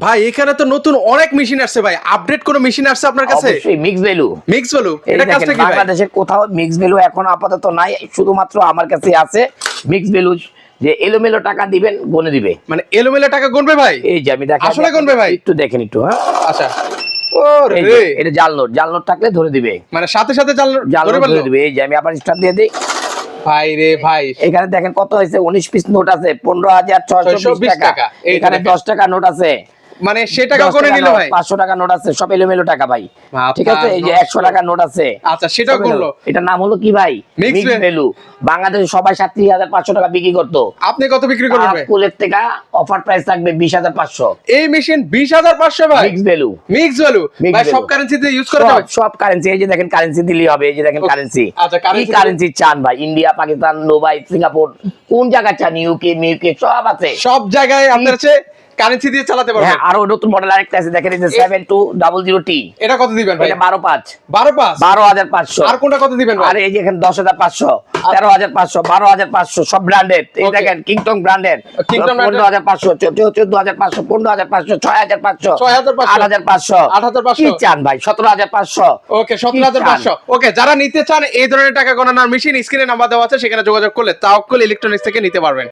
ভাই এখানে তো নতুন অনেক মেশিন আসছে ভাই, আপডেট কোন মেশিন আসছে আপনার কাছে? অবশ্যই মিক্স ভ্যালু। মিক্স ভ্যালু এটা কাজটা কি ভাই? বাংলাদেশের কোথাও মিক্স ভ্যালু এখন আপাতত নাই, শুধুমাত্র আমার কাছে আছে মিক্স ভ্যালু। যে এলোমেলো টাকা দিবেন গনে দিবে, মানে এলোমেলো টাকা গুনবে ভাই? এই যে আমি দেখাই, আসলে গুনবে ভাই? একটু দেখেন একটু। হ্যাঁ আচ্ছা, এই ওরে যে এটা জাল নোট, জাল নোট থাকলে ধরে দিবে, মানে সাথে সাথে জাল ধরে নোট ফেললো? ধরে দিবে। এই যে আমি আবার স্টার্ট দিয়ে দিই। ভাই রে ভাই, এখানে দেখেন কত হয়েছে, 19 পিস নোট আছে, 15,620 টাকা। এই যে এখানে দেখেন। 10 টাকা নোট আছে, মানে সে টাকা 10 গুনে টাকা নিল নোট, ভাই? 500 টাকা নোট আছে, সব এলোমেলো টাকা ভাই। ঠিক আছে, এই যে 100 টাকা নোট আছে। আচ্ছা, সেটাও সব গুনলো? এলোমেলো। এটার নাম হলো কি ভাই? Mixed mix value. বাংলাদেশে সবাই 37,500 টাকা বিক্রি করতো, আপনি কত বিক্রি করবেন ভাই? কুলের থেকে অফার প্রাইস থাকবে 20,500। এই মেশিন 20,500 ভাই? মিক্স ভ্যালু, মিক্স ভ্যালু ভাই, সব কারেন্সিতে ইউজ করা যাবে? সব কারেন্সি। এই যে দেখেন কারেন্সি দিলেই হবে, এই যে দেখেন কারেন্সি। আচ্ছা, কি currency কারেন্সি চান ভাই? ইন্ডিয়া, পাকিস্তান, দুবাই, সিঙ্গাপুর, কোন জায়গা চান? ইউকে, মিউকে সব আছে। সব জায়গায় আপনার হচ্ছে কারেন্সি দিয়ে চালাতে পারবেন। হ্যাঁ, আরো নতুন মডেল আরেকটা আছে, দেখেন এই যে 7200T। এটা কত দিবেন ভাই? এটা 12,500। 12,500? 12,500। আর কোনটা কত দিবেন ভাই? আর এই যে এখানে 10,500, 13,500, 12,500 সব ব্র্যান্ডেড। এই Okay. দেখেন কিংটং ব্র্যান্ডেড, Kingtong branded। 15,500, 14,500, 15,500, 6,500, 6,500, 8,500। কি চান ভাই? 17,500। ওকে, 17,500। ওকে, যারা নিতে চান এই ধরনের টাকা গণনার মেশিন, স্ক্রিনে নাম্বার দেওয়া আছে, সেখানে যোগাযোগ করলে তাওয়াক্কুল ইলেকট্রনিক্স থেকে নিতে পারবেন।